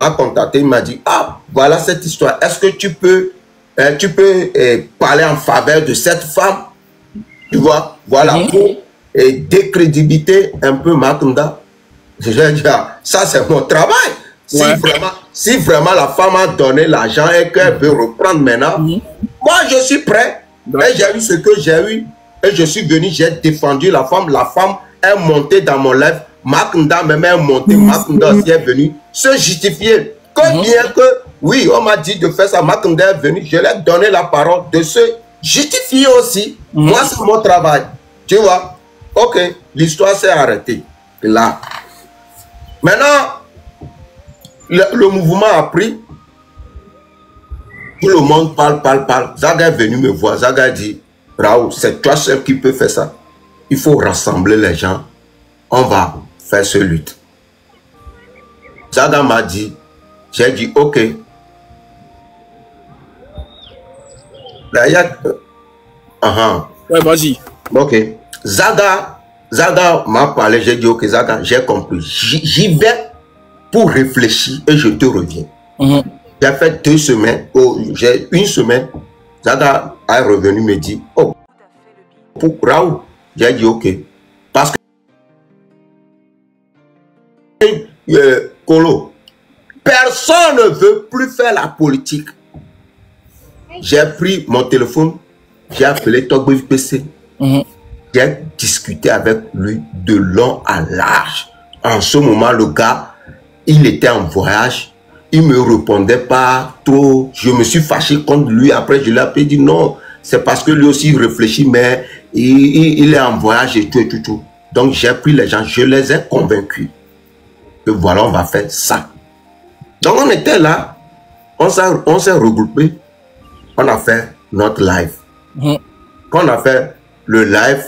m'a contacté, il m'a dit, ah, voilà cette histoire. Est-ce que tu peux parler en faveur de cette femme? Tu vois, voilà, pour décrédibilité un peu Macounda. J'ai dit, ah, ça c'est mon travail. Si vraiment la femme a donné l'argent et qu'elle veut reprendre maintenant, moi je suis prêt. Et j'ai eu ce que j'ai eu. Et je suis venu, j'ai défendu la femme. La femme est montée dans mon live. Macounda même est montée. Macounda aussi est venu se justifier. Que bien que, oui, on m'a dit de faire ça. Macounda est venu. Je lui ai donné la parole de se justifier aussi. Moi, c'est mon travail. Tu vois? Ok, l'histoire s'est arrêtée. Là. Maintenant, le mouvement a pris. Tout le monde parle. Zaga est venu me voir. Zaga dit, Raoul, c'est toi seul qui peux faire ça. Il faut rassembler les gens. On va faire ce lutte. Zaga m'a dit, j'ai dit, ok. Là, il y a... Ouais, vas-y. Ok. Zaga m'a parlé, j'ai dit, ok, Zaga, j'ai compris. J'y vais pour réfléchir et je te reviens. J'ai fait 2 semaines, j'ai 1 semaine. Zaga est revenu me dire, oh, pour Raoul, j'ai dit, ok. Parce que, Kolo, personne ne veut plus faire la politique. J'ai pris mon téléphone, j'ai appelé Togbo PC. J'ai discuté avec lui de long à large. En ce moment, le gars, il était en voyage. Il ne me répondait pas trop. Je me suis fâché contre lui. Après, je lui ai appelé, dit non, c'est parce que lui aussi il réfléchit, mais il est en voyage et tout. Donc, j'ai pris les gens, je les ai convaincus que voilà, on va faire ça. Donc, on était là, on s'est regroupés, on a fait notre live. Quand on a fait le live,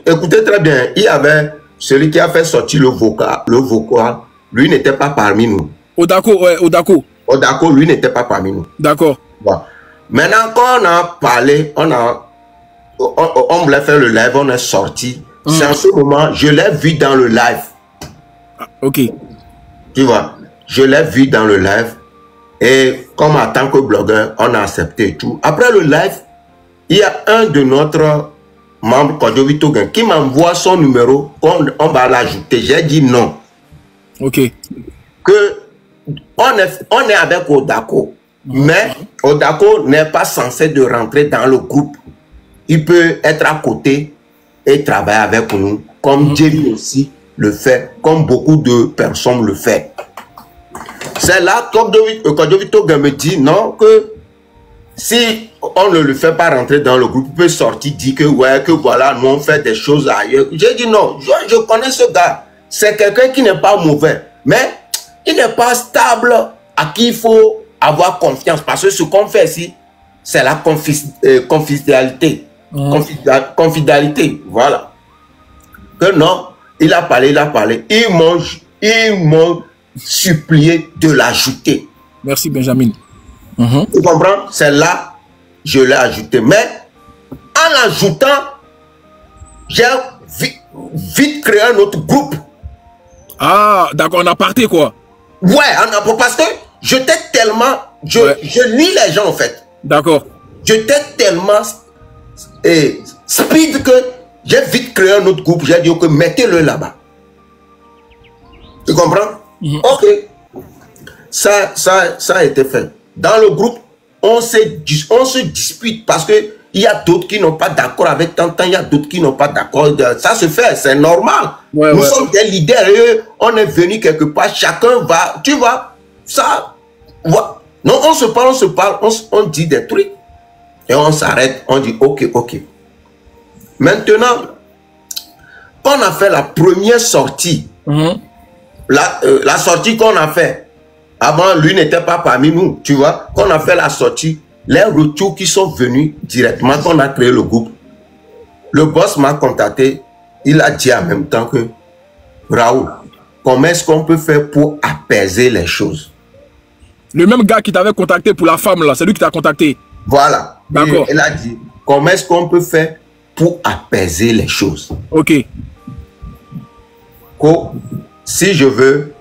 écoutez très bien, il y avait celui qui a fait sortir le vocal, lui n'était pas parmi nous. Odako, ouais, Odako. Odako, lui n'était pas parmi nous. D'accord. Bon. Maintenant, quand on a parlé, on voulait faire le live, on est sorti. C'est en ce moment, je l'ai vu dans le live. Ok. Tu vois, je l'ai vu dans le live. Et comme en tant que blogueur, on a accepté et tout. Après le live, il y a un de notre membre, Kodjovi Togen, qui m'envoie son numéro, on va l'ajouter. J'ai dit non. Ok. Que on est avec Odako. Mais Odako n'est pas censé de rentrer dans le groupe. Il peut être à côté et travailler avec nous, comme Jamie aussi le fait, comme beaucoup de personnes le font. C'est là que Kodjovi Togen me dit non, que si on ne le fait pas rentrer dans le groupe, il peut sortir, dire que ouais, que voilà, nous on fait des choses ailleurs. J'ai dit non, je connais ce gars. C'est quelqu'un qui n'est pas mauvais, mais il n'est pas stable, à qui il faut avoir confiance. Parce que ce qu'on fait ici, c'est la confidentialité. Confidentialité, voilà. Que non, il a parlé. Ils m'ont supplié de l'ajouter. Merci Benjamin. Tu comprends? C'est là, je l'ai ajouté. Mais en l'ajoutant, j'ai vite créé un autre groupe. Ah, d'accord, on a parté quoi. Ouais, parce que j'étais tellement... Je lis les gens en fait. D'accord. J'étais tellement speed que j'ai vite créé un autre groupe. J'ai dit que mettez-le là-bas. Tu comprends? Ok. Ça a été fait. Dans le groupe, on se dispute parce que il y a d'autres qui n'ont pas d'accord avec Tantan, il y a d'autres qui n'ont pas d'accord. Ça se fait, c'est normal. Nous sommes des leaders et on est venu quelque part, chacun va, tu vois, ça, non, on se parle, on dit des trucs et on s'arrête, on dit ok. Maintenant, quand on a fait la première sortie, la sortie qu'on a fait, avant, lui n'était pas parmi nous, tu vois. Quand on a fait la sortie, les retours qui sont venus directement, quand on a créé le groupe, le boss m'a contacté, il a dit en même temps que, Raoul, comment est-ce qu'on peut faire pour apaiser les choses? Le même gars qui t'avait contacté pour la femme, là, c'est lui qui t'a contacté. Voilà. D'accord. Il a dit, comment est-ce qu'on peut faire pour apaiser les choses? Ok. Si je veux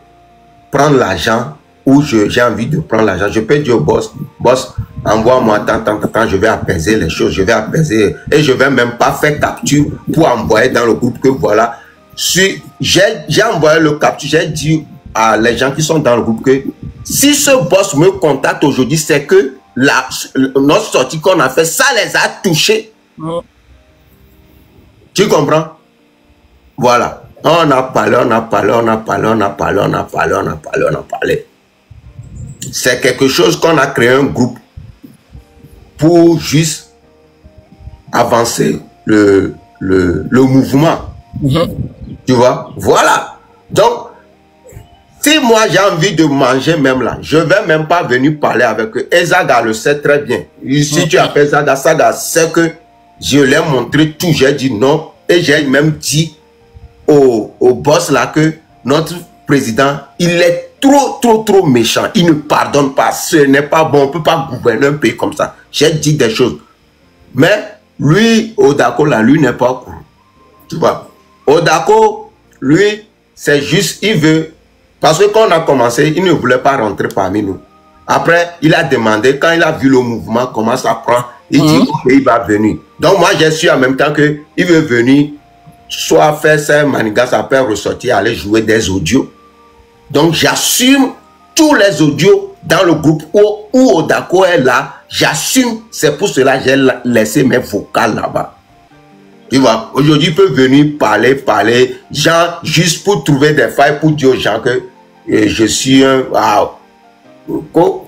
prendre l'argent où j'ai envie de prendre l'argent, je peux dire au boss, boss, envoie-moi tant, je vais apaiser les choses, je vais apaiser, et je vais même pas faire capture pour envoyer dans le groupe que voilà. Si j'ai envoyé le capture, j'ai dit à les gens qui sont dans le groupe que si ce boss me contacte aujourd'hui, c'est que notre sortie qu'on a fait, ça les a touchés. Tu comprends? Voilà. On a parlé. C'est quelque chose qu'on a créé un groupe pour juste avancer le mouvement. Tu vois? Voilà. Donc, si moi j'ai envie de manger même là, je ne vais même pas venir parler avec eux. Et Zaga le sait très bien. Si tu appelles Zaga, Zaga sait que je l'ai montré tout. J'ai dit non. Et j'ai même dit au boss là que notre président, il est trop méchant. Il ne pardonne pas. Ce n'est pas bon. On ne peut pas gouverner un pays comme ça. J'ai dit des choses. Mais lui, Odako là, lui n'est pas au courant. Tu vois. Odako, lui, c'est juste, il veut. Parce que quand on a commencé, il ne voulait pas rentrer parmi nous. Après, il a demandé, quand il a vu le mouvement, comment ça prend, il dit qu'il va venir. Donc moi, j'ai su en même temps qu'il veut venir, soit faire ses manigas, après ressortir, aller jouer des audios. Donc j'assume tous les audios dans le groupe où Odako est là. J'assume, c'est pour cela que j'ai laissé mes vocales là-bas. Tu vois, aujourd'hui, il peut venir parler, gens, juste pour trouver des failles, pour dire aux gens que je suis un...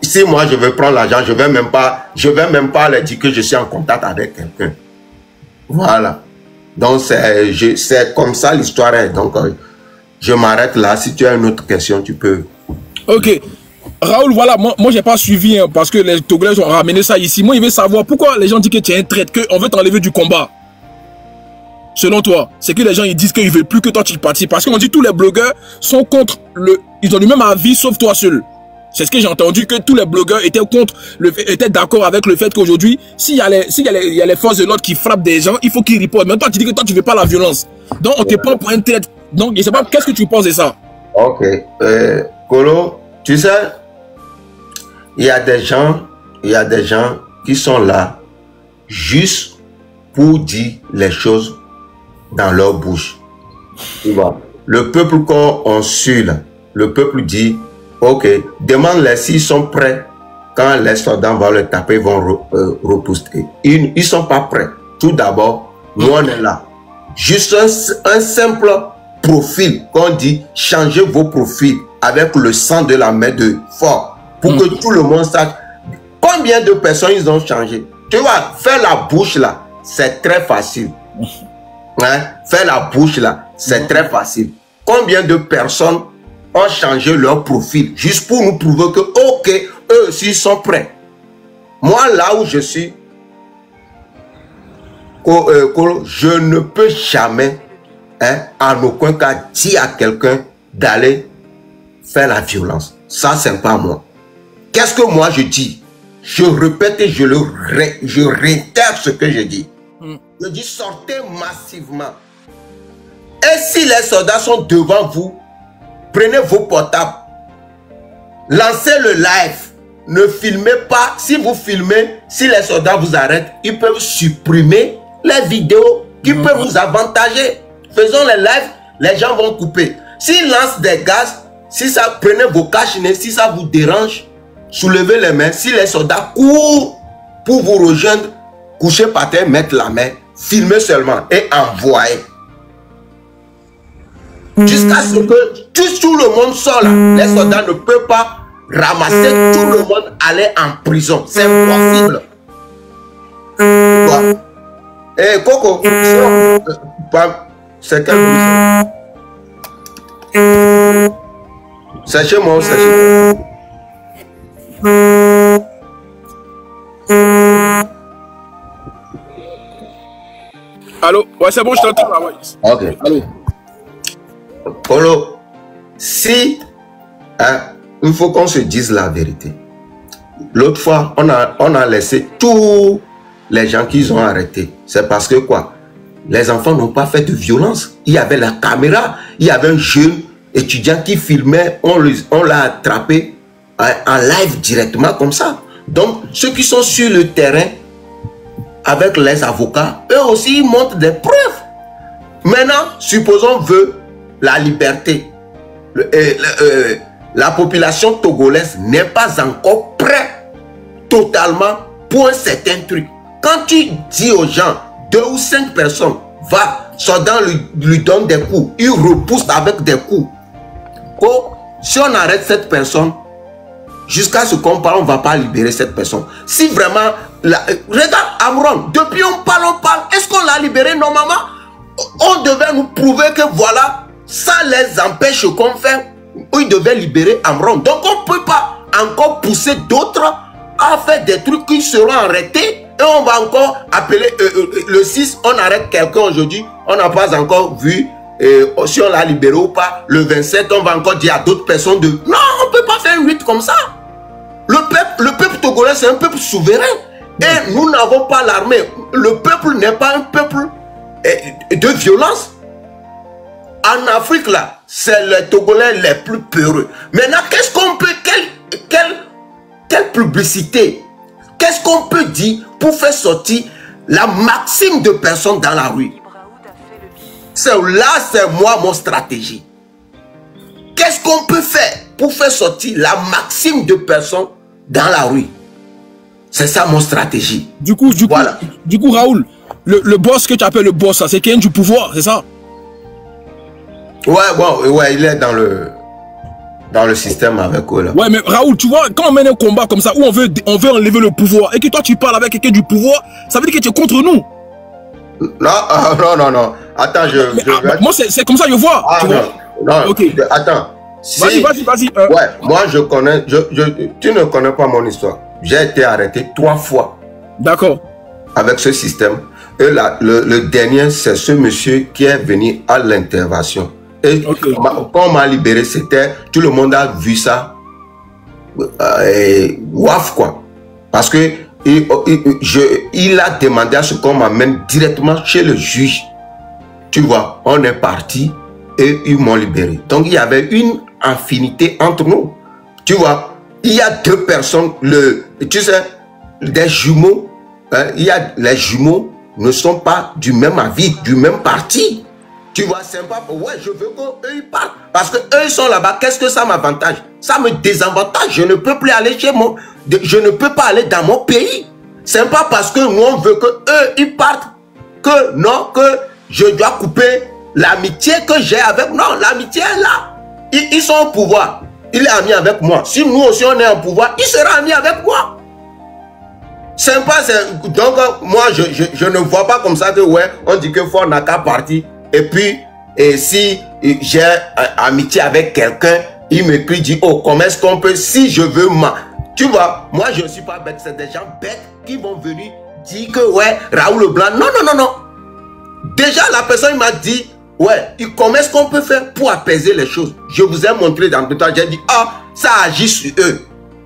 Si moi, je veux prendre l'argent, je vais même pas leur dire que je suis en contact avec quelqu'un. Voilà. Donc, c'est comme ça l'histoire est. Donc, je m'arrête là. Si tu as une autre question, tu peux... Ok. Raoul, voilà, moi j'ai pas suivi hein, parce que les Togolais ont ramené ça ici. Moi, il veut savoir pourquoi les gens disent que tu es un traître, qu'on veut t'enlever du combat. Selon toi, c'est que les gens ils disent qu'ils ne veulent plus que toi tu participes. Parce qu'on dit que tous les blogueurs sont contre ils ont le même avis sauf toi seul. C'est ce que j'ai entendu, que tous les blogueurs étaient étaient d'accord avec le fait qu'aujourd'hui, s'il y a les forces de l'ordre qui frappent des gens, il faut qu'ils ripostent. Mais toi tu dis que toi tu ne veux pas la violence. Donc on te prend pour un traître. Donc je ne sais pas, qu'est-ce que tu penses de ça? Ok. Kolo, tu sais, il y a des gens qui sont là juste pour dire les choses dans leur bouche. Tu vois. Le peuple qu'on suit là, le peuple dit, ok, demande-les s'ils sont prêts. Quand les soldats vont les taper, ils vont repousser. Ils ne sont pas prêts. Tout d'abord, nous on est là. Juste un simple profil, qu'on dit, changez vos profils avec le sang de la main de fort, pour que tout le monde sache combien de personnes ils ont changé. Tu vois, faire la bouche là, c'est très facile. Hein? Faire la bouche là, c'est très facile. Combien de personnes ont changé leur profil juste pour nous prouver que, ok, eux aussi sont prêts. Moi, là où je suis, je ne peux jamais, hein, en aucun cas, dire à quelqu'un d'aller faire la violence. Ça, c'est pas moi. Qu'est-ce que moi je dis? Je répète et je réitère ce que je dis. Je dis sortez massivement. Et si les soldats sont devant vous, prenez vos portables, lancez le live, ne filmez pas. Si vous filmez, si les soldats vous arrêtent, ils peuvent supprimer les vidéos qui peuvent vous avantager. Faisons les lives, les gens vont couper. S'ils lancent des gaz, si ça, prenez vos cache-nez, si ça vous dérange, soulevez les mains. Si les soldats courent pour vous rejoindre, couchez par terre, mettre la main, filmez seulement et envoyez. Jusqu'à ce que tout le monde sort là. Les soldats ne peuvent pas ramasser tout le monde, aller en prison. C'est impossible. Et Coco, c'est quel bruit? C'est chez moi, c'est chez moi. Allô? Ouais, c'est bon, je t'entends là, ouais. Ok. Allô? Polo, si il faut qu'on se dise la vérité. L'autre fois, on a laissé tous les gens qu'ils ont arrêtés. C'est parce que quoi? Les enfants n'ont pas fait de violence. Il y avait la caméra, il y avait un jeune étudiant qui filmait, on l'a attrapé. en live directement comme ça. Donc, ceux qui sont sur le terrain avec les avocats, eux aussi ils montrent des preuves. Maintenant, supposons veut la liberté. La population togolaise n'est pas encore prête totalement pour un certain truc. Quand tu dis aux gens, 2 ou 5 personnes, va, soldat lui donne des coups, il repousse avec des coups. Oh, si on arrête cette personne, jusqu'à ce qu'on parle, on ne va pas libérer cette personne. Si vraiment, regarde Amron, depuis on parle, est-ce qu'on l'a libéré normalement? On devait nous prouver que voilà, ça les empêche qu'on fait, où ils devaient libérer Amron. Donc on ne peut pas encore pousser d'autres à faire des trucs qui seront arrêtés. Et on va encore appeler le 6, on arrête quelqu'un aujourd'hui, on n'a pas encore vu si on l'a libéré ou pas. Le 27, on va encore dire à d'autres personnes de... Non, on ne peut pas faire une lutte comme ça. Le peuple togolais, c'est un peuple souverain. Et nous n'avons pas l'armée. Le peuple n'est pas un peuple de violence. En Afrique, là, c'est les Togolais les plus peureux. Maintenant, qu'est-ce qu'on peut... Quelle publicité? Qu'est-ce qu'on peut dire pour faire sortir la maxime de personnes dans la rue? Là, c'est moi mon stratégie. Qu'est-ce qu'on peut faire pour faire sortir la maxime de personnes dans la rue? C'est ça mon stratégie. Du coup, Raoul, le boss que tu appelles le boss, c'est quelqu'un du pouvoir, c'est ça? Ouais, il est dans le système avec eux là. Ouais, mais Raoul, tu vois, quand on mène un combat comme ça, où on veut enlever le pouvoir, et que toi tu parles avec quelqu'un du pouvoir, ça veut dire que tu es contre nous. Non. Attends, moi, c'est comme ça que je vois. Tu vois? Non, ok. Attends. Vas-y. Ouais, moi je connais, tu ne connais pas mon histoire. J'ai été arrêté 3 fois. D'accord. Avec ce système. Et là, le dernier, c'est ce monsieur qui est venu à l'intervention. Et quand on m'a libéré, c'était... Tout le monde a vu ça. Waf, quoi. Parce que il a demandé à ce qu'on m'amène directement chez le juge. Tu vois, on est parti et ils m'ont libéré. Donc, il y avait une infinité entre nous. Tu vois, il y a 2 personnes, tu sais, des jumeaux. Les jumeaux ne sont pas du même avis, du même parti. Tu vois, c'est pas... Ouais, je veux qu'eux ils parlent. Parce que eux ils sont là-bas. Qu'est-ce que ça m'avantage? Ça me désavantage. Je ne peux plus aller chez moi. Je ne peux pas aller dans mon pays. C'est pas parce que nous on veut que eux ils partent que non, que je dois couper l'amitié que j'ai avec... Non, l'amitié est là. Ils sont au pouvoir. Il est ami avec moi. Si nous aussi on est en pouvoir, il sera ami avec moi. Sympa, donc moi je ne vois pas comme ça que ouais, on dit que faut n'a qu'à partir. Et puis, si j'ai amitié avec quelqu'un, il m'écrit, dit, oh, comment est-ce qu'on peut, si je veux, tu vois, moi je ne suis pas bête, c'est des gens bêtes qui vont venir dire que, ouais, Raoul Leblanc, non. Déjà, la personne m'a dit, ouais, comment est-ce qu'on peut faire pour apaiser les choses? Je vous ai montré dans le temps, j'ai dit, ah, ça agit sur eux.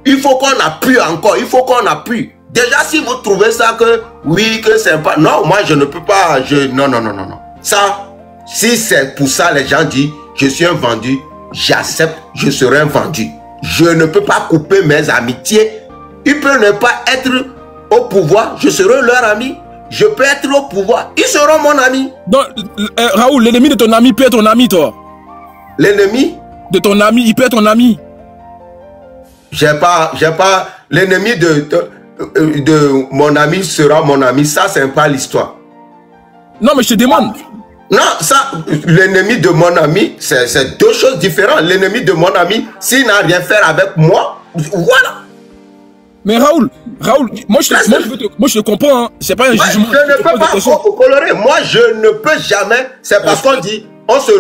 Il faut qu'on appuie encore, il faut qu'on appuie. Déjà, si vous trouvez ça que, oui, que c'est pas, non, moi je ne peux pas, non. Ça, si c'est pour ça, les gens disent, je suis un vendu, j'accepte, je serai un vendu. Je ne peux pas couper mes amitiés. Ils peuvent ne pas être au pouvoir, je serai leur ami. Je peux être au pouvoir, ils seront mon ami. Donc, Raoul, l'ennemi de ton ami peut être ton ami, toi? L'ennemi de ton ami, il peut être ton ami? J'ai pas, l'ennemi de mon ami sera mon ami. Ça, c'est pas l'histoire. Non, mais je te demande. Non, ça, l'ennemi de mon ami, c'est 2 choses différentes. L'ennemi de mon ami, s'il n'a rien fait avec moi, voilà. Mais Raoul, moi je te comprends, hein. C'est pas un jugement. Je ne peux pas colorer. Moi, je ne peux jamais. C'est parce qu'on dit, on se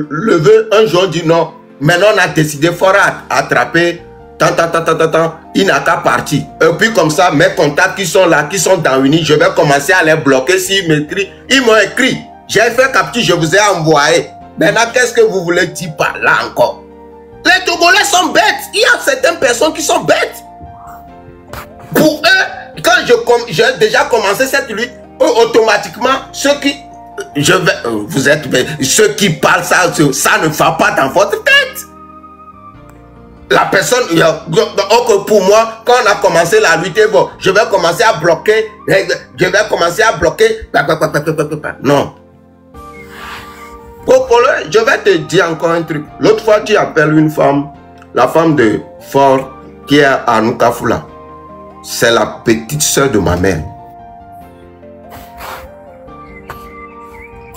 leve un jour, on dit non. Maintenant, on a décidé, il faudra attraper. Il n'a qu'à partir. Et puis comme ça, mes contacts qui sont là, qui sont dans Uni, je vais commencer à les bloquer s'ils m'écrivent. Ils m'ont écrit. J'ai fait capture, je vous ai envoyé. Maintenant, qu'est-ce que vous voulez dire par là encore? Les Togolais sont bêtes. Il y a certaines personnes qui sont bêtes. Pour eux, quand j'ai déjà commencé cette lutte, automatiquement, ceux qui... vous êtes... Ceux qui parlent ça ne va pas dans votre tête. la personne, donc pour moi, quand on a commencé la lutte, bon, je vais commencer à bloquer, Non. Kokolo, je vais te dire encore un truc. L'autre fois, tu appelles une femme, la femme de Fort, qui est à Nukafula. C'est la petite soeur de ma mère.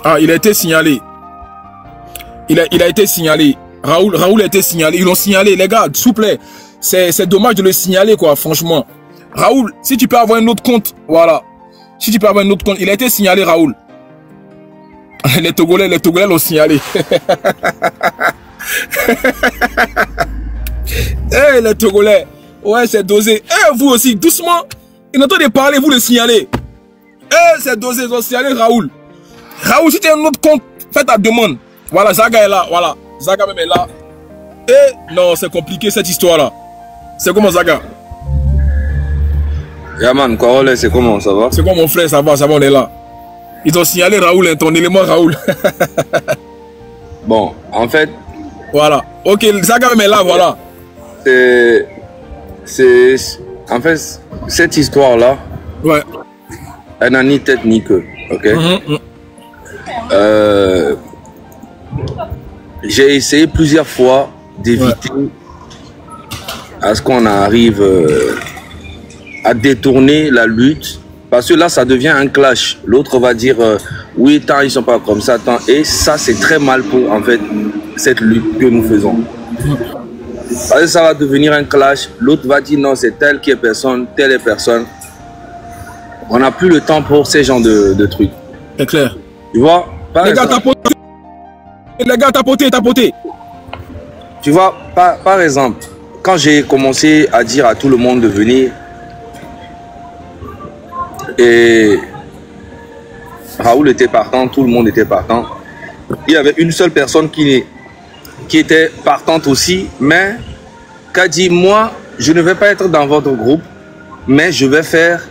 Ah, il a été signalé. Il a été signalé. Raoul a été signalé. Ils l'ont signalé, les gars, s'il vous plaît. C'est dommage de le signaler, quoi, franchement. Raoul, si tu peux avoir un autre compte, voilà. Si tu peux avoir un autre compte, il a été signalé, Raoul. Les Togolais l'ont signalé. Eh, les Togolais. Ouais, c'est dosé. Eh, vous aussi, doucement. Il entend de parler, vous le signalez. Eh, c'est dosé, ils ont signalé Raoul. Raoul, si tu as un autre compte, fais ta demande. Voilà, Zaga est là, voilà. Zaga même est là. Et non, c'est compliqué cette histoire-là. C'est comment, Zaga? Yaman, Kwarole, c'est comment, ça va? C'est quoi, mon frère, ça va, on est là. Ils ont signalé Raoul, hein, ton élément Raoul. Bon, en fait... Voilà. Ok, Zaga même est là, voilà. En fait, cette histoire-là, ouais, elle n'a ni tête ni queue, ok? J'ai essayé plusieurs fois d'éviter à ce qu'on arrive à détourner la lutte, parce que là ça devient un clash. L'autre va dire oui, tant ils sont pas comme ça, tant, et ça c'est très mal pour en fait cette lutte que nous faisons. Parce que ça va devenir un clash. L'autre va dire non, c'est tel qui est personne, telle est personne. On n'a plus le temps pour ces genres de trucs. C'est clair. Tu vois, les gars, tapoté. Tu vois, par exemple, quand j'ai commencé à dire à tout le monde de venir, et Raoul était partant, tout le monde était partant, il y avait une seule personne qui était partante aussi, mais qui a dit, moi, je ne vais pas être dans votre groupe, mais je vais faire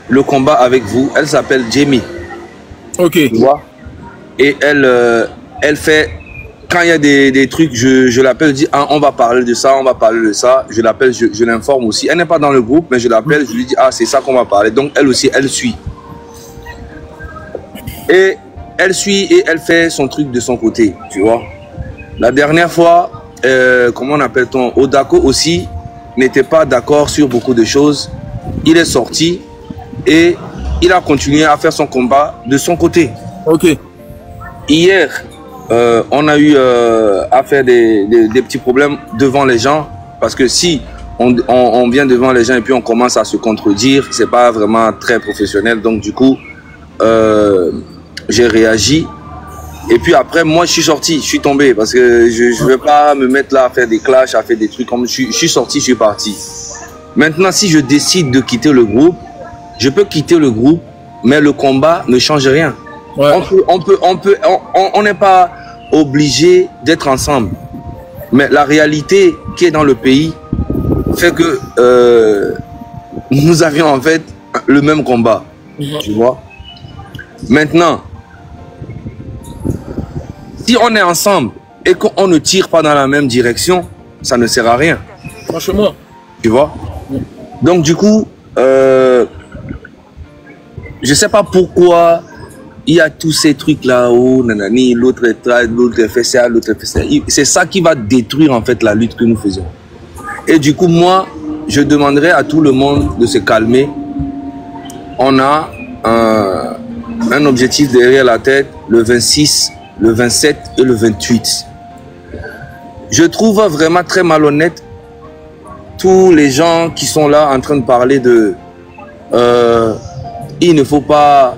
le combat avec vous. Elle s'appelle Jamie. Ok. Tu vois? Et elle fait, quand il y a des trucs, je l'appelle, je dis, ah, on va parler de ça, je l'appelle, je l'informe aussi. Elle n'est pas dans le groupe, mais je l'appelle, je lui dis, ah, c'est ça qu'on va parler. Donc elle aussi, elle suit. Et elle suit et elle fait son truc de son côté, tu vois. La dernière fois, comment on appelle-t-on, Odako aussi n'était pas d'accord sur beaucoup de choses. Il est sorti et il a continué à faire son combat de son côté. Ok. Hier, on a eu à faire des petits problèmes devant les gens, parce que si on vient devant les gens et puis on commence à se contredire, c'est pas vraiment très professionnel. Donc du coup, j'ai réagi. Et puis après, moi, je suis sorti, je suis tombé, parce que je ne vais pas me mettre là à faire des clashs, à faire des trucs comme... Je suis sorti, je suis parti. Maintenant, si je décide de quitter le groupe, je peux quitter le groupe, mais le combat ne change rien. Ouais. On n'est pas obligé d'être ensemble. Mais la réalité qui est dans le pays fait que nous avions en fait le même combat. Tu vois? Maintenant, si on est ensemble et qu'on ne tire pas dans la même direction, ça ne sert à rien. Franchement. Tu vois? Donc du coup, je ne sais pas pourquoi il y a tous ces trucs là-haut, nanani, l'autre fait ça, l'autre fait ça. C'est ça qui va détruire en fait la lutte que nous faisons. Et du coup, moi, je demanderais à tout le monde de se calmer. On a un objectif derrière la tête, le 26, le 27 et le 28. Je trouve vraiment très malhonnête tous les gens qui sont là en train de parler de il ne faut pas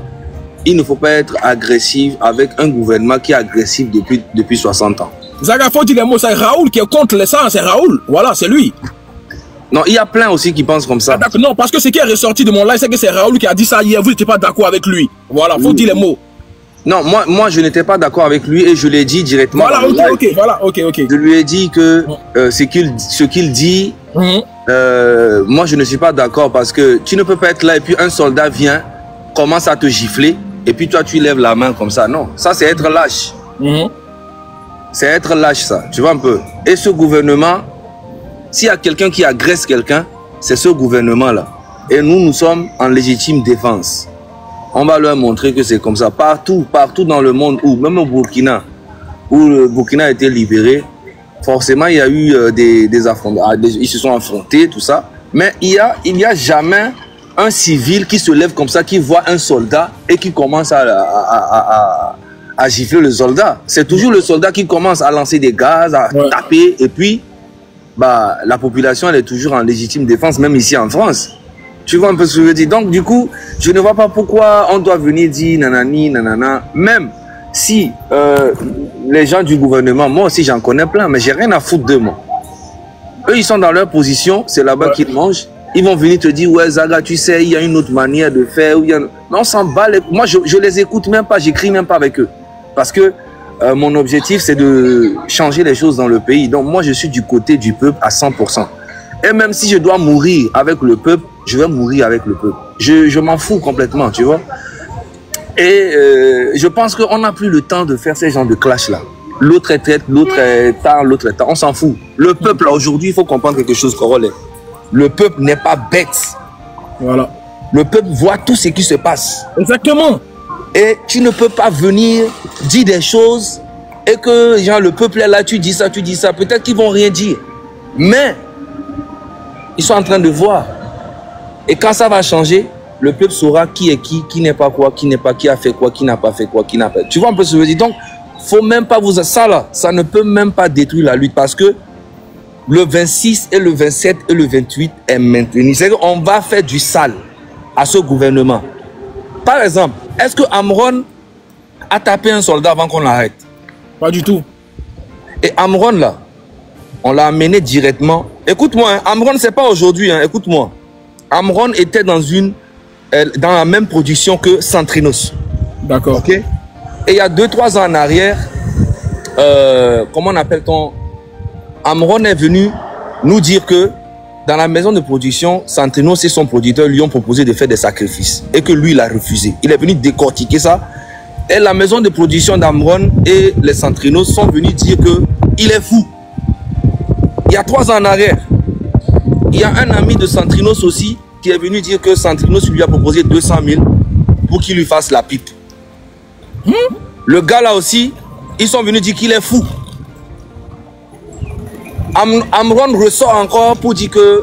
être agressif avec un gouvernement qui est agressif depuis 60 ans. Zaga, faut dire les mots, c'est Raoul qui est contre ça, c'est Raoul. Voilà, c'est lui. Non, il y a plein aussi qui pensent comme ça. Ah, non, parce que ce qui est ressorti de mon live, c'est que c'est Raoul qui a dit ça hier, vous n'étiez pas d'accord avec lui. Voilà, faut dire les mots. Non, moi je n'étais pas d'accord avec lui et je l'ai dit directement. Voilà, ok. Je lui ai dit que ce qu'il dit, moi je ne suis pas d'accord, parce que tu ne peux pas être là et puis un soldat vient, commence à te gifler et puis toi tu lèves la main comme ça. Non, ça c'est être lâche. C'est être lâche, ça, tu vois un peu. Et ce gouvernement, s'il y a quelqu'un qui agresse quelqu'un, c'est ce gouvernement-là. Et nous, nous sommes en légitime défense. On va leur montrer que c'est comme ça. Partout dans le monde, où même au Burkina, où le Burkina a été libéré, forcément, il y a eu des affrontements. Ils se sont affrontés, tout ça. Mais il y a jamais un civil qui se lève comme ça, qui voit un soldat et qui commence à gifler le soldat. C'est toujours le soldat qui commence à lancer des gaz, à taper. Et puis, bah, la population, elle est toujours en légitime défense, même ici en France. Tu vois un peu ce que je veux dire. Donc, du coup, je ne vois pas pourquoi on doit venir dire nanani, nanana. Même si les gens du gouvernement, moi aussi j'en connais plein, mais j'ai rien à foutre d'eux, moi. Eux, ils sont dans leur position, c'est là-bas qu'ils mangent. Ils vont venir te dire, ouais, Zaga, tu sais, il y a une autre manière de faire. Mais on s'en bat. Moi, je les écoute même pas, j'écris même pas avec eux. Parce que mon objectif, c'est de changer les choses dans le pays. Donc, moi, je suis du côté du peuple à 100%. Et même si je dois mourir avec le peuple, je vais mourir avec le peuple. Je m'en fous complètement, tu vois. Et je pense qu'on n'a plus le temps de faire ces genres de clash-là. L'autre est traite, l'autre est tard, l'autre est tard. On s'en fout. Le peuple, là, aujourd'hui, il faut comprendre quelque chose, Corolle. Le peuple n'est pas bête. Voilà. Le peuple voit tout ce qui se passe. Exactement. Et tu ne peux pas venir dire des choses et que genre, le peuple est là, tu dis ça. Peut-être qu'ils vont rien dire. Mais ils sont en train de voir. Et quand ça va changer, le peuple saura qui est qui n'est pas quoi, qui n'est pas, qui a fait quoi, qui n'a pas fait quoi, qui n'a pas. Tu vois un peu ce que je veux dire. Donc, faut même pas vous... Ça là, ça ne peut même pas détruire la lutte parce que le 26 et le 27 et le 28 est maintenu. C'est qu'on va faire du sale à ce gouvernement. Par exemple, est-ce que Amron a tapé un soldat avant qu'on l'arrête? Pas du tout. Et Amron là, on l'a amené directement. Écoute-moi, hein, Amron c'est pas aujourd'hui, hein, écoute-moi. Amron était dans la même production que Centrinos. D'accord. Ok. Et il y a 2-3 ans en arrière, comment on appelle-t-on? Amron est venu nous dire que dans la maison de production, Centrinos et son producteur lui ont proposé de faire des sacrifices et que lui, il a refusé. Il est venu décortiquer ça. Et la maison de production d'Amron et les Centrinos sont venus dire qu'il est fou. Il y a 3 ans en arrière, il y a un ami de Centrinos aussi qui est venu dire que Centrinos lui a proposé 200 000 pour qu'il lui fasse la pipe. Le gars là aussi, ils sont venus dire qu'il est fou. Amron ressort encore pour dire que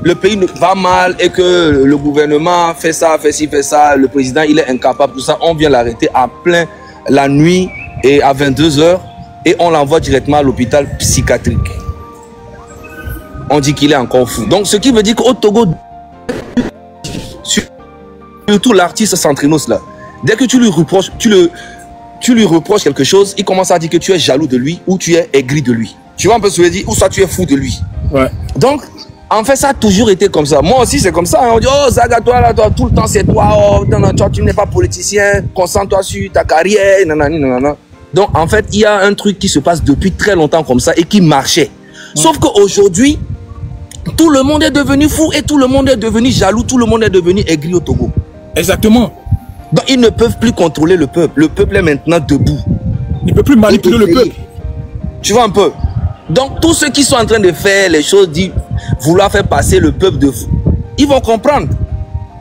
le pays va mal et que le gouvernement fait ça, fait ci, fait ça. Le président, il est incapable. Tout ça, on vient l'arrêter à plein la nuit et à 22 h et on l'envoie directement à l'hôpital psychiatrique. On dit qu'il est encore fou. Donc, ce qui veut dire qu'au Togo, surtout l'artiste Centrinos là, dès que tu lui reproches, tu lui reproches quelque chose, il commence à dire que tu es jaloux de lui ou tu es aigri de lui. Tu vois un peu ce que je veux dire? Ou soit tu es fou de lui. Ouais. Donc, en fait, ça a toujours été comme ça. Moi aussi, c'est comme ça. On dit, oh, Zaga, toi, là, toi, tout le temps, c'est toi. Oh, toi, tu n'es pas politicien. Concentre-toi sur ta carrière. Nanani, nanana. Donc, en fait, il y a un truc qui se passe depuis très longtemps comme ça et qui marchait. Sauf qu'aujourd'hui, tout le monde est devenu fou et tout le monde est devenu jaloux. Tout le monde est devenu aigri au Togo. Exactement. Donc, ils ne peuvent plus contrôler le peuple. Le peuple est maintenant debout. Il ne peut plus manipuler le peuple. Tu vois un peu? Donc, tous ceux qui sont en train de faire les choses, vouloir faire passer le peuple de fou, ils vont comprendre.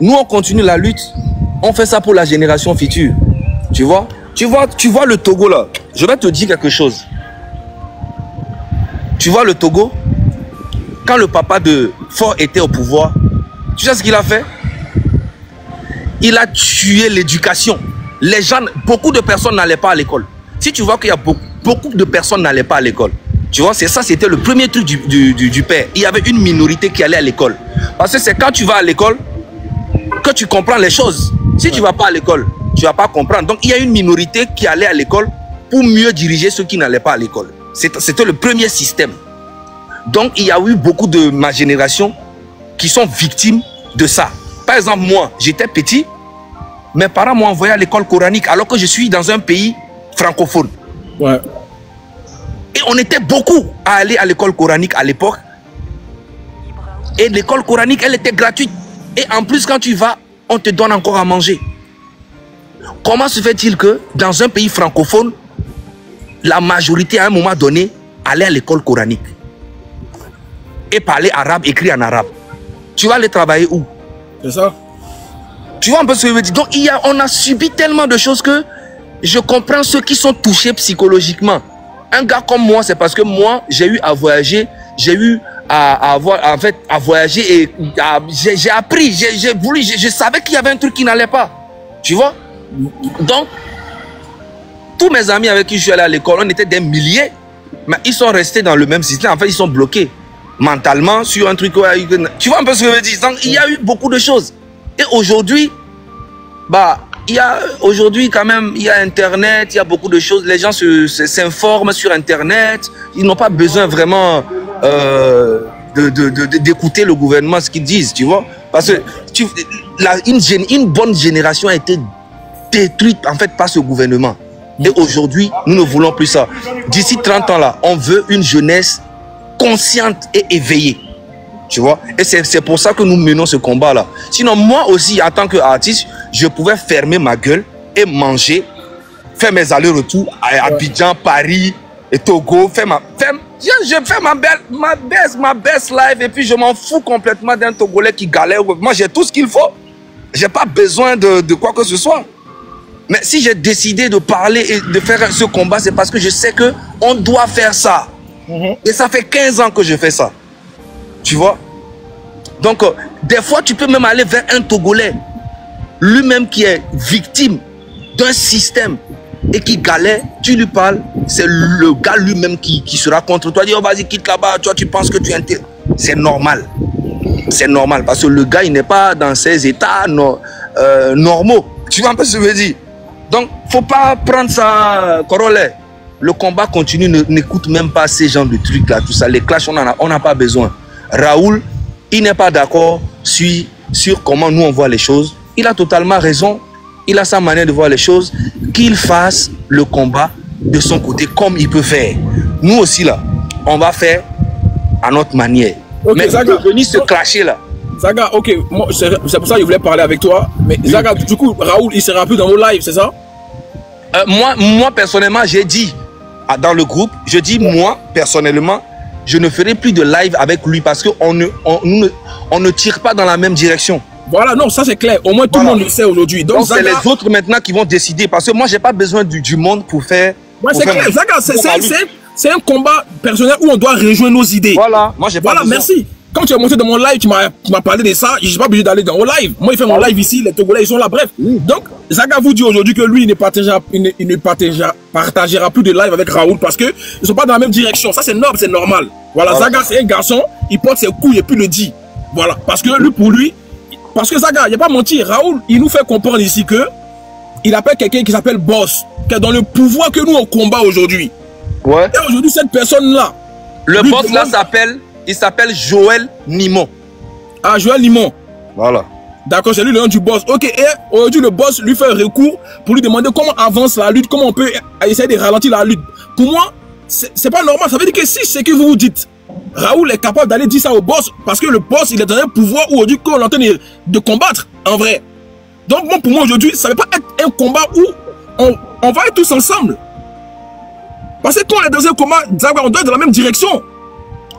Nous, on continue la lutte. On fait ça pour la génération future. Tu vois? Tu vois le Togo là. Je vais te dire quelque chose. Tu vois le Togo? Quand le papa de Faure était au pouvoir, tu sais ce qu'il a fait? Il a tué l'éducation. Les gens, beaucoup de personnes n'allaient pas à l'école. Si tu vois qu'il y a beaucoup de personnes n'allaient pas à l'école, tu vois, c'est ça, c'était le premier truc du père. Il y avait une minorité qui allait à l'école. Parce que c'est quand tu vas à l'école que tu comprends les choses. Si tu ne vas pas à l'école, tu ne vas pas comprendre. Donc, il y a une minorité qui allait à l'école pour mieux diriger ceux qui n'allaient pas à l'école. C'était le premier système. Donc, il y a eu beaucoup de ma génération qui sont victimes de ça. Par exemple, moi, j'étais petit, mes parents m'ont envoyé à l'école coranique alors que je suis dans un pays francophone. Ouais. Et on était beaucoup à aller à l'école coranique à l'époque. Et l'école coranique, elle était gratuite. Et en plus, quand tu vas, on te donne encore à manger. Comment se fait-il que dans un pays francophone, la majorité à un moment donné allait à l'école coranique? et parler arabe, écrit en arabe. Tu vas aller travailler où? C'est ça. Tu vois un peu ce que je veux dire? Donc on a subi tellement de choses que je comprends ceux qui sont touchés psychologiquement. Un gars comme moi, c'est parce que moi, j'ai eu à voyager, j'ai eu à voyager et j'ai appris, je savais qu'il y avait un truc qui n'allait pas. Tu vois? Donc, tous mes amis avec qui je suis allé à l'école, on était des milliers, mais ils sont restés dans le même système. En fait, ils sont bloqués mentalement sur un truc. Tu vois un peu ce que je veux dire? Donc, il y a eu beaucoup de choses. Et aujourd'hui, aujourd'hui quand même, il y a Internet, il y a beaucoup de choses. Les gens s'informent sur Internet. Ils n'ont pas besoin vraiment d'écouter le gouvernement, ce qu'ils disent, tu vois. Parce que une bonne génération a été détruite en fait par ce gouvernement. Et aujourd'hui, nous ne voulons plus ça. D'ici 30 ans là, on veut une jeunesse consciente et éveillée. Tu vois? Et c'est pour ça que nous menons ce combat-là. Sinon, moi aussi, en tant qu'artiste, je pouvais fermer ma gueule et manger, faire mes allers-retours à Abidjan, Paris et Togo, je fais ma best life et puis je m'en fous complètement d'un Togolais qui galère. Moi, j'ai tout ce qu'il faut. J'ai pas besoin de quoi que ce soit. Mais si j'ai décidé de parler et de faire ce combat, c'est parce que je sais qu'on doit faire ça. Et ça fait 15 ans que je fais ça. Tu vois? Donc, des fois, tu peux même aller vers un Togolais, lui-même qui est victime d'un système et qui galère, tu lui parles, c'est le gars lui-même qui sera contre toi. Il dit, oh, vas-y, quitte là-bas, toi, tu penses que tu es intéressé. C'est normal. C'est normal, parce que le gars, il n'est pas dans ses états normaux. Tu vois un peu ce que je veux dire? Donc, faut pas prendre ça corollaire. Le combat continue, n'écoute même pas ces genres de trucs là, tout ça. Les clashs, on n'a pas besoin. Raoul, il n'est pas d'accord sur comment nous on voit les choses. Il a totalement raison. Il a sa manière de voir les choses. Qu'il fasse le combat de son côté comme il peut faire. Nous aussi là, on va faire à notre manière. Okay, mais Zaga, venir se clasher là. Zaga, ok, c'est pour ça que je voulais parler avec toi. Mais oui. Zaga, du coup, Raoul, il sera plus dans vos lives, c'est ça? Moi, personnellement, j'ai dit dans le groupe, moi, personnellement, je ne ferai plus de live avec lui parce qu'on ne tire pas dans la même direction. Voilà, non, ça c'est clair. Au moins, tout le monde le sait aujourd'hui. Donc, c'est les autres maintenant qui vont décider. Parce que moi, j'ai pas besoin du monde pour faire... Ouais, c'est clair. Zaga, c'est un combat personnel où on doit rejoindre nos idées. Voilà, moi, j'ai pas besoin. Voilà, merci. Quand tu es monté dans mon live, tu m'as parlé de ça. Je ne suis pas obligé d'aller dans mon live. Moi, il fait mon live ici, les Togolais, ils sont là. Bref. Donc, Zaga vous dit aujourd'hui que lui, il ne partagera plus de live avec Raoul parce qu'ils ne sont pas dans la même direction. Ça, c'est noble, c'est normal. Voilà, Zaga, c'est un garçon, il porte ses couilles et puis le dit. Voilà. Parce que lui, parce que Zaga, il n'y a pas menti. Raoul, il nous fait comprendre ici que il appelle quelqu'un qui s'appelle Boss, qui est dans le pouvoir que nous, on combat aujourd'hui. Ouais. Et aujourd'hui, cette personne-là. Le Boss, là, il s'appelle Joël Nimon. Ah, Joël Nimon. Voilà. D'accord, c'est lui le nom du boss. Ok, et aujourd'hui le boss lui fait un recours pour lui demander comment avance la lutte, comment on peut essayer de ralentir la lutte. Pour moi, c'est pas normal. Ça veut dire que si c'est que vous vous dites, Raoul est capable d'aller dire ça au boss, parce que le boss, il est dans un pouvoir où aujourd'hui qu'on est en train de combattre, en vrai. Donc moi, pour moi aujourd'hui, ça ne va pas être un combat où on va être tous ensemble. Parce que quand on est dans un combat, on doit être dans la même direction.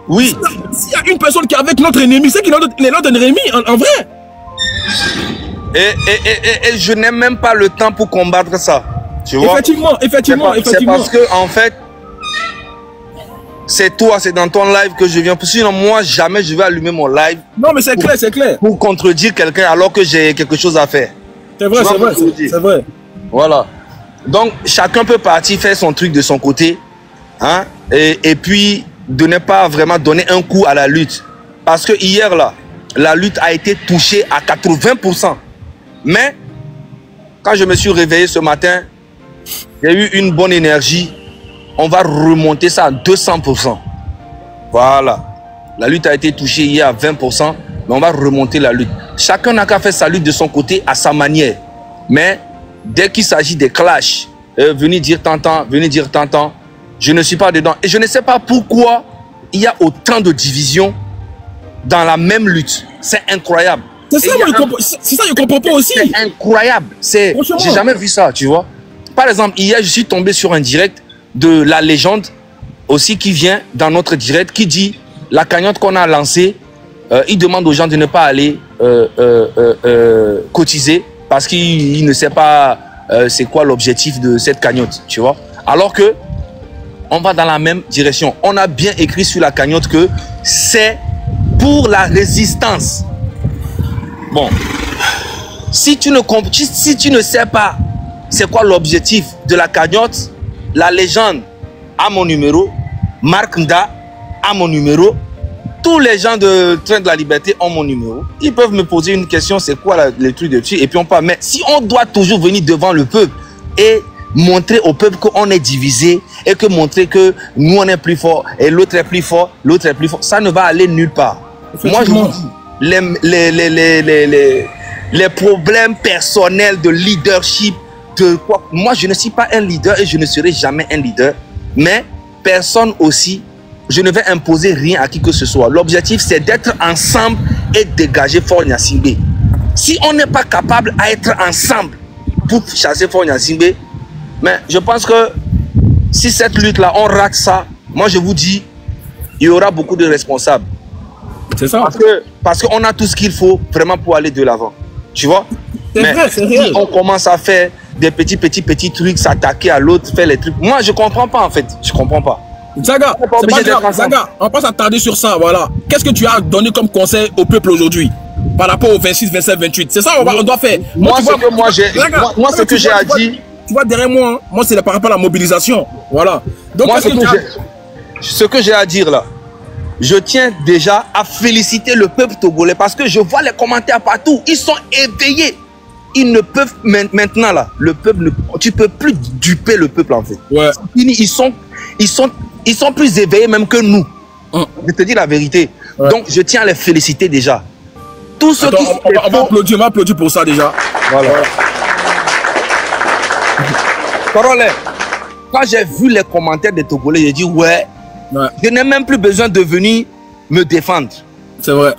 Oui. S'il y a une personne qui est avec notre ennemi, c'est qu'il est notre ennemi, en vrai. Et je n'ai même pas le temps pour combattre ça. Tu vois? Effectivement. C'est parce que, en fait, c'est toi, c'est dans ton live que je viens. Sinon, moi, jamais je vais allumer mon live. Non, mais c'est clair. Pour contredire quelqu'un alors que j'ai quelque chose à faire. C'est vrai. Voilà. Donc, chacun peut partir faire son truc de son côté. Hein? Et puis, de ne pas vraiment donner un coup à la lutte. Parce que hier, là, la lutte a été touchée à 80%. Mais, quand je me suis réveillé ce matin, il y a eu une bonne énergie. On va remonter ça à 200%. Voilà. La lutte a été touchée hier à 20%, mais on va remonter la lutte. Chacun n'a qu'à faire sa lutte de son côté, à sa manière. Mais, dès qu'il s'agit des clashs, venir dire tant, je ne suis pas dedans. Et je ne sais pas pourquoi il y a autant de divisions dans la même lutte. C'est incroyable. C'est ça, je comprends pas aussi. C'est incroyable. J'ai jamais vu ça, tu vois. Par exemple, hier, je suis tombé sur un direct de la légende aussi qui vient dans notre direct qui dit la cagnotte qu'on a lancée, il demande aux gens de ne pas aller cotiser parce qu'il ne sait pas c'est quoi l'objectif de cette cagnotte, tu vois. Alors que on va dans la même direction. On a bien écrit sur la cagnotte que c'est pour la résistance. Bon, si tu ne sais pas c'est quoi l'objectif de la cagnotte, la légende a mon numéro, Marc Nda a mon numéro, tous les gens de Train de la Liberté ont mon numéro. Ils peuvent me poser une question, c'est quoi le truc de dessus, et puis on parle. Mais si on doit toujours venir devant le peuple et montrer au peuple qu'on est divisé et que montrer que nous on est plus fort et l'autre est plus fort, l'autre est plus fort, ça ne va aller nulle part. Moi je vous dis, les problèmes personnels de leadership, de quoi, moi je ne suis pas un leader et je ne serai jamais un leader, mais personne aussi, je ne vais imposer rien à qui que ce soit. L'objectif c'est d'être ensemble et dégager Faure Gnassingbé. Si on n'est pas capable à être ensemble pour chasser Faure Gnassingbé, mais je pense que si cette lutte-là, on rate ça, moi je vous dis, il y aura beaucoup de responsables. C'est ça. Parce qu'on a tout ce qu'il faut vraiment pour aller de l'avant. Tu vois? C'est vrai, c'est réel. Si on commence à faire des petits trucs, s'attaquer à l'autre, faire les trucs. Moi, je comprends pas en fait. Je comprends pas. Zaga, Zaga, on va s'attarder sur ça, voilà. Qu'est-ce que tu as donné comme conseil au peuple aujourd'hui par rapport au 26, 27, 28? C'est ça on doit faire. Moi, ce que j'ai à dire... Tu vois, derrière moi, hein, moi c'est par rapport à la mobilisation. Voilà. Donc, moi, ce que j'ai à dire là, je tiens déjà à féliciter le peuple togolais parce que je vois les commentaires partout. Ils sont éveillés. Ils ne peuvent maintenant là, le peuple, tu peux plus duper le peuple en fait. Ouais. Ils sont plus éveillés même que nous. Je te dis la vérité. Ouais. Donc je tiens à les féliciter déjà. Tous ceux qui on va applaudir pour ça déjà. Voilà. Parole, quand j'ai vu les commentaires des Togolais, j'ai dit ouais, je n'ai même plus besoin de venir me défendre. C'est vrai.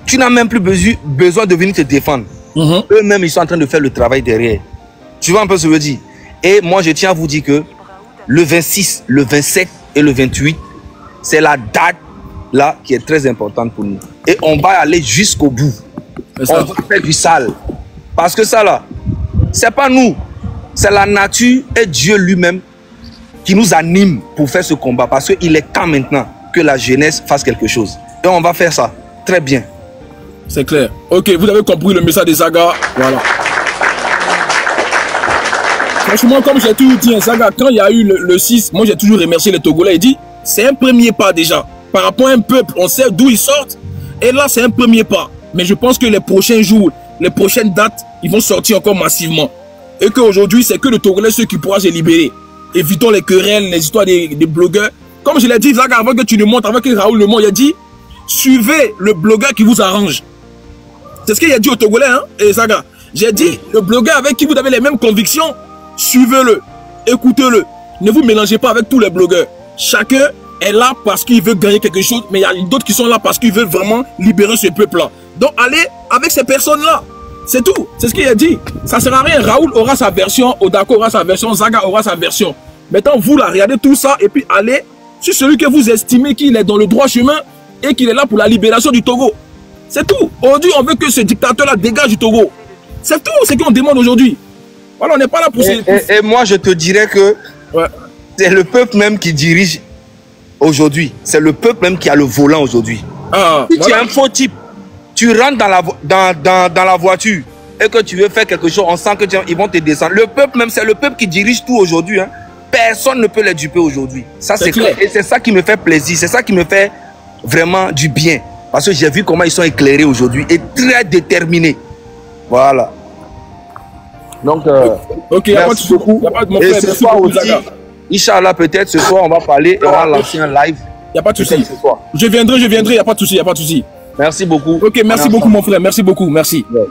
Tu n'as même plus besoin de venir te défendre. Eux-mêmes, ils sont en train de faire le travail derrière. Tu vois un peu ce que je veux dire? Et moi, je tiens à vous dire que le 26, le 27 et le 28, c'est la date là qui est très importante pour nous. Et on va aller jusqu'au bout. On va faire du sale. Parce que ça là, c'est pas nous. C'est la nature et Dieu lui-même qui nous anime pour faire ce combat. Parce qu'il est temps maintenant que la jeunesse fasse quelque chose. Et on va faire ça. Très bien. C'est clair. Ok, vous avez compris le message de Zaga. Voilà. Franchement, comme j'ai toujours dit, Zaga, quand il y a eu le 6, moi j'ai toujours remercié les Togolais. Il dit, c'est un premier pas déjà. Par rapport à un peuple, on sait d'où ils sortent. Et là, c'est un premier pas. Mais je pense que les prochains jours, les prochaines dates, ils vont sortir encore massivement. Et qu'aujourd'hui, c'est que le Togolais, ceux qui pourront se libérer. Évitons les querelles, les histoires des blogueurs. Comme je l'ai dit, Zaga, avant que tu le montres, avant que Raoul le montre, il a dit, suivez le blogueur qui vous arrange. C'est ce qu'il a dit au Togolais, hein, et Zaga. J'ai dit, le blogueur avec qui vous avez les mêmes convictions, suivez-le, écoutez-le. Ne vous mélangez pas avec tous les blogueurs. Chacun est là parce qu'il veut gagner quelque chose, mais il y a d'autres qui sont là parce qu'ils veulent vraiment libérer ce peuple-là. Donc allez avec ces personnes-là. C'est tout. C'est ce qu'il a dit. Ça ne sert à rien. Raoul aura sa version, Odako aura sa version, Zaga aura sa version. Maintenant, vous là, regardez tout ça et puis allez sur celui que vous estimez qu'il est dans le droit chemin et qu'il est là pour la libération du Togo. C'est tout. Aujourd'hui, on veut que ce dictateur-là dégage du Togo. C'est tout ce qu'on demande aujourd'hui. Voilà, on n'est pas là pour... Et moi, je te dirais que c'est le peuple même qui dirige aujourd'hui. C'est le peuple même qui a le volant aujourd'hui. Si tu es un faux type, tu rentres dans la voiture et que tu veux faire quelque chose, on sent qu'ils vont te descendre. Le peuple même, c'est le peuple qui dirige tout aujourd'hui. Hein. Personne ne peut les duper aujourd'hui. Ça, c'est clair. Et c'est ça qui me fait plaisir. C'est ça qui me fait vraiment du bien. Parce que j'ai vu comment ils sont éclairés aujourd'hui et très déterminés. Voilà. Donc, ok, merci beaucoup. Et ce soir aussi, Inch'Allah, peut-être ce soir, on va parler et on va lancer un live. Il n'y a pas de souci. Je viendrai, il n'y a pas de souci, il n'y a pas de souci. Merci beaucoup. Ok, merci beaucoup mon frère, merci beaucoup, merci. Ouais.